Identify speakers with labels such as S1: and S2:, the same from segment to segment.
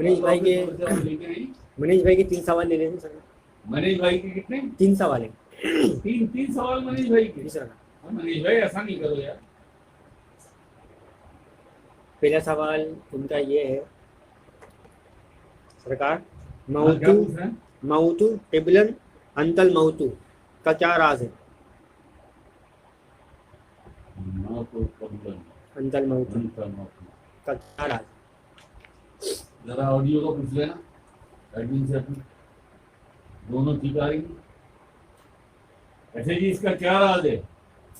S1: منیش بھائی کے 3 سوال لے لیں سر.
S2: منیش بھائی کے کتنے؟
S1: 3 سوال ہیں.
S2: تین سوال منیش بھائی کے.
S1: جی سر.
S2: منیش بھائی ایسا نہیں کرو یار.
S1: پہلا سوال ان کا یہ ہے سرکار،
S2: کیا پوچھ رہے ہیں؟
S1: موتو قبلن انتل موتو کا کیا راز ہے؟ انتل موتو کا کیا راز ہے؟
S2: ذرا آڈیو کو پوچھ لینا ایڈمن سے اپنی، دونوں ٹھیک آ رہی ہیں. اچھا جی، اس کا کیا راز ہے؟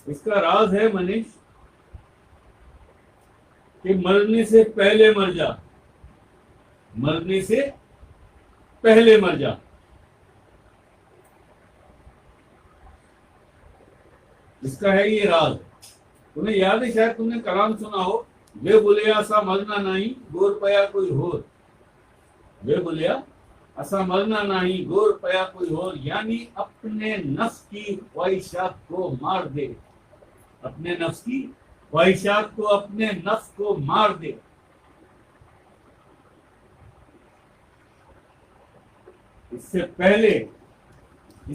S2: اس کا راز ہے منیش کہ مرنے سے پہلے مر جا، مرنے سے پہلے مر جا. اس کا ہے یہ راز. تمہیں یاد ہے شاید تم نے کلام سنا ہو، وے بولیا ایسا مرنا نہیں گور پیا کوئی ہور. وے بولیا ایسا مرنا نہیں گور پیا کوئی ہور، یعنی اپنے نفس کی خواہشات کو مار دے. اپنے نفس کی خواہشات کو، اپنے نفس کو مار دے. اس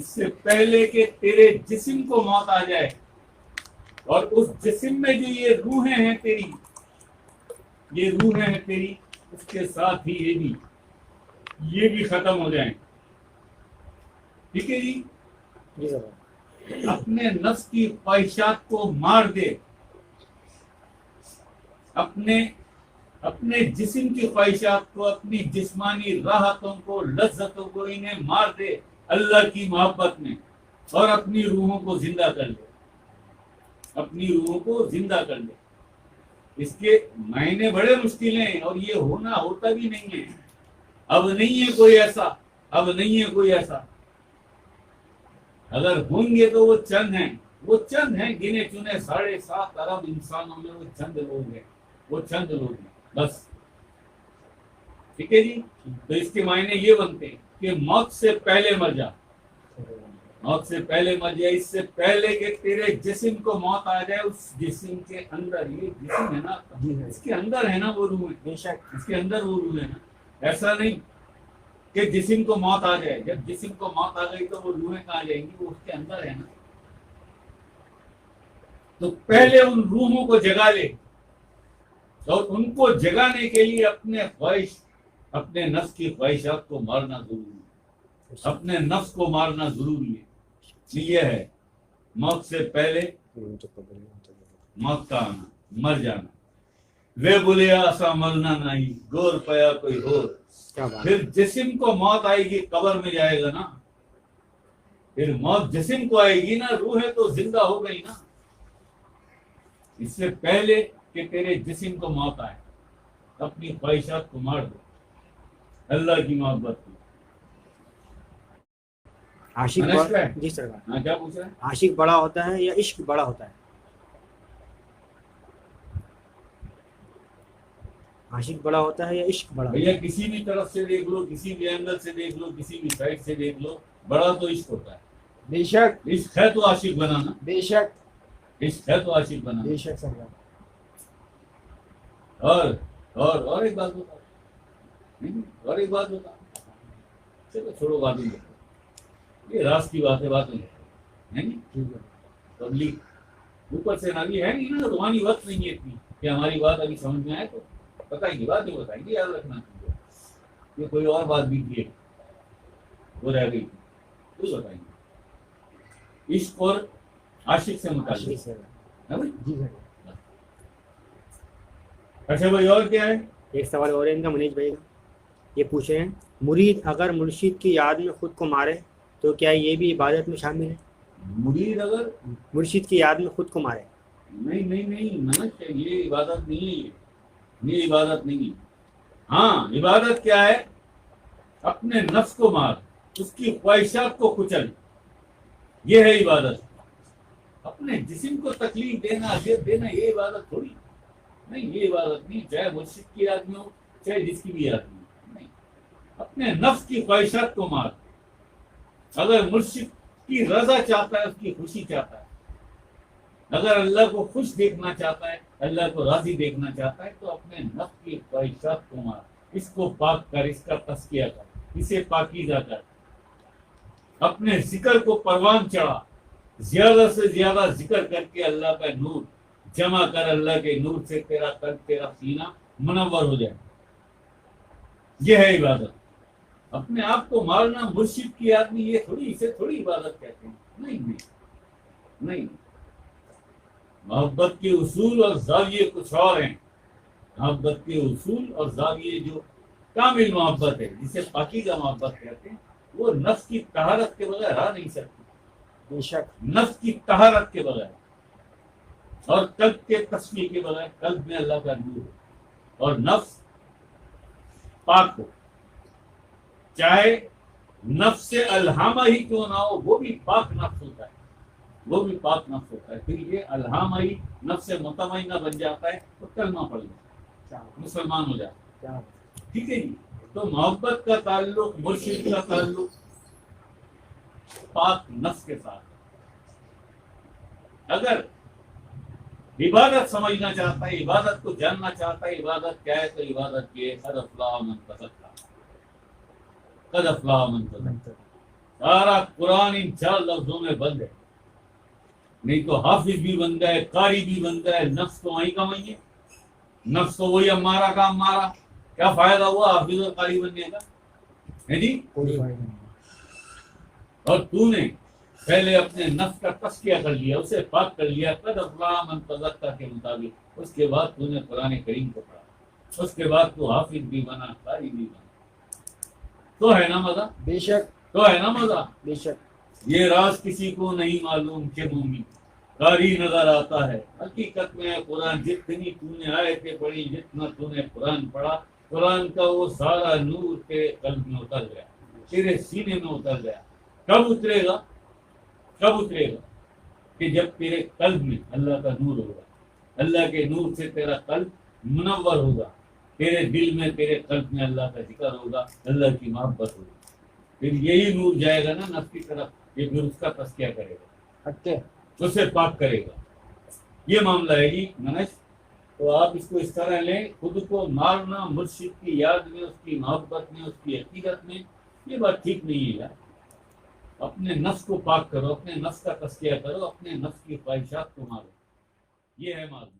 S2: سے پہلے کہ تیرے جسم کو موت آ جائے، اور اس جسم میں جو یہ روحیں ہیں تیری، یہ روحیں ہیں تیری، اس کے ساتھ ہی یہ بھی ختم ہو جائیں. ٹھیک ہے جی.
S1: جی سر.
S2: اپنے نفس کی خواہشات کو مار دے، اپنے جسم کی خواہشات کو، اپنی جسمانی راحتوں کو، لذتوں کو، انہیں مار دے اللہ کی محبت میں، اور اپنی روحوں کو زندہ کر لے. اپنی روحوں کو زندہ کر لے. اس کے معنی بڑے مشکل ہیں، اور یہ ہوتا بھی نہیں ہے. اب نہیں ہے کوئی ایسا، اب نہیں ہے کوئی ایسا. اگر ہوں گے تو وہ چند ہیں گنے چنے 7.5 ارب انسانوں میں وہ چند لوگ ہیں، وہ چند لوگ ہیں بس. ٹھیک ہے جی. تو اس کے معنی یہ بنتے ہیں کہ موت سے پہلے مر جا، موت سے پہلے مر جائے. اس سے پہلے کہ تیرے جسم کو موت آ جائے، اس جسم کے اندر، یہ جسم ہے نا، اس کے اندر ہے نا وہ روح ہے.
S1: بے شک.
S2: اس کے اندر وہ روح ہے نا. ایسا نہیں کہ جسم کو موت آ جائے. جب جسم کو موت آ گئی تو وہ روحیں کہاں جائیں گی؟ وہ اس کے اندر ہے نا. تو پہلے ان روحوں کو جگا لے، اور ان کو جگانے کے لیے اپنے نفس کی خواہشات کو مارنا ضروری ہے. اپنے نفس کو مارنا ضروری ہے. یہ ہے موت سے پہلے موت کا آنا، مر جانا. وے بولیا ایسا مرنا نہیں گور پیا کوئی ہو. پھر جسم کو موت آئے گی، قبر میں جائے گا نا. پھر موت جسم کو آئے گی نا، روح تو زندہ ہو گئی نا. اس سے پہلے کہ تیرے جسم کو موت آئے، اپنی خواہشات کو مار دو اللہ کی محبت کو.
S1: عاشق جی سر.
S2: ہاں کیا پوچھ رہے ہیں؟
S1: عاشق بڑا ہوتا ہے یا عشق بڑا ہوتا ہے؟ عاشق بڑا ہوتا ہے یا عشق بڑا؟
S2: بھیا کسی بھی طرف سے دیکھ لو، کسی بھی اینگل سے دیکھ لو، کسی بھی سائڈ سے دیکھ لو، بڑا تو عشق ہوتا ہے.
S1: بے شک.
S2: عشق ہے تو عاشق بنانا.
S1: بے شک.
S2: عشق ہے تو عاشق بنانا.
S1: بے شک سر.
S2: اور ایک بات بتا، اور ایک بات بتا. چلو چھوڑو بات نہیں، یہ راز کی بات ہے نہیں. تبلیغ اوپر سے نالی ہے نہیں نا، روحانی وقت نہیں ہے اتنی کہ ہماری بات ابھی سمجھ میں آئے تو بتائیں گے، بات نہیں بتائیں گے. یاد رکھنا یہ کوئی اور بات بھی تھی وہ رہ گئی تو بتائیں گے. عشق اور عاشق سے متعلق. اچھا بھائی اور کیا ہے؟
S1: ایک سوال اور ہے ان کا منیش بھائی کا. یہ پوچھے ہیں مرید اگر مرشد کی یاد میں خود کو مارے تو کیا یہ بھی عبادت میں شامل ہے؟
S2: مرید اگر
S1: مرشد کی یاد میں خود کو مارے؟
S2: نہیں، یہ عبادت نہیں ہے. یہ عبادت نہیں ہے. ہاں عبادت کیا ہے؟ اپنے نفس کو مار، اس کی خواہشات کو کچل، یہ ہے عبادت. اپنے جسم کو تکلیف دینا، اذیت دینا، یہ عبادت تھوڑی نہیں. یہ عبادت نہیں، چاہے مرشد کی یاد میں ہو چاہے جس کی بھی یاد میں ہو. نہیں، اپنے نفس کی خواہشات کو مار. اگر مرشد کی رضا چاہتا ہے، اس کی خوشی چاہتا ہے، اگر اللہ کو خوش دیکھنا چاہتا ہے، اللہ کو راضی دیکھنا چاہتا ہے، تو اپنے نفس کی خواہشات کو مار. اس کو پاک کر، اس کا تزکیہ کر، اسے پاکیزہ کر، اپنے ذکر کو پروان چڑھا، زیادہ سے زیادہ ذکر کر کے اللہ کا نور جمع کر، اللہ کے نور سے تیرا قلب، تیرا سینہ منور ہو جائے. یہ ہے عبادت. اپنے آپ کو مارنا، مرشد کی آدمی، یہ تھوڑی، اسے تھوڑی عبادت کہتے ہیں. نہیں. محبت کے اصول اور زاویے کچھ اور ہیں. محبت کے اصول اور زاویے جو کامل محبت ہے، جسے پاکیزہ محبت کہتے ہیں، وہ نفس کی طہارت کے بغیر رہ نہیں سکتی.
S1: بے شک.
S2: نفس کی طہارت کے بغیر اور قلب کے تصفیے کے بغیر. قلب میں اللہ کا نور ہو اور نفس پاک ہو، چاہے نفس سے الہامہ ہی کیوں نہ ہو، وہ بھی پاک نفس ہوتا ہے، وہ بھی پاک نفس ہوتا ہے. پھر یہ الہامہ ہی نفس مطمئنہ بن جاتا ہے تو کلمہ پڑھ جاتا ہے، مسلمان ہو جاتا ہے. ٹھیک ہے جی. تو محبت کا تعلق، مرشد کا تعلق پاک نفس کے ساتھ. اگر عبادت سمجھنا چاہتا ہے، عبادت کو جاننا چاہتا ہے، عبادت کیا ہے، تو عبادت یہ قد افلاح من تزکیٰ، قد افلاح من تزکیٰ. سارا قرآن ان 4 لفظوں میں بند ہے. نہیں تو حافظ بھی بنتا ہے، قاری بھی بنتا ہے، نفس تو وہیں کا وہیں ہے. نفس تو وہی ہمارا کام مارا، کیا فائدہ ہوا حافظ اور قاری بننے کا ہے جی.
S1: کوئی فائدہ نہیں.
S2: اور تو نے پہلے اپنے نفس کا تزکیہ کر لیا، اسے پاک کر لیا قد افلاح من تزکیٰ کے مطابق. اس کے بعد تو نے قرآن کریم کو پڑھا، اس کے بعد تو حافظ بھی بنا، قاری بھی بنا. تو ہے نا مزہ؟
S1: بے شک.
S2: تو ہے نا مزہ؟
S1: بے شک.
S2: یہ راز کسی کو نہیں معلوم کہ مومن قاری نظر آتا ہے. حقیقت میں قرآن جتنی تو نے آیتیں پڑھی، جتنا تو نے قرآن پڑھا، قرآن کا وہ سارا نور تیرے قلب میں اتر گیا، تیرے سینے میں اتر گیا. کب اترے گا؟ کب اترے گا؟ کہ جب تیرے قلب میں اللہ کا نور ہوگا، اللہ کے نور سے تیرا قلب منور ہوگا، تیرے دل میں، تیرے قلب میں اللہ کا ذکر ہوگا، اللہ کی محبت ہوگی. پھر یہی نور جائے گا نا نفس کی طرف، یہ پھر اس کا تزکیہ کرے گا، اسے پاک کرے گا. یہ معاملہ ہے جی منش. تو آپ اس کو اس طرح لیں، خود کو مارنا مرشد کی یاد میں، اس کی محبت میں، اس کی حقیقت میں، یہ بات ٹھیک نہیں ہے یار. اپنے نفس کو پاک کرو، اپنے نفس کا تزکیہ کرو، اپنے نفس کی خواہشات کو مارو. یہ ہے معلوم.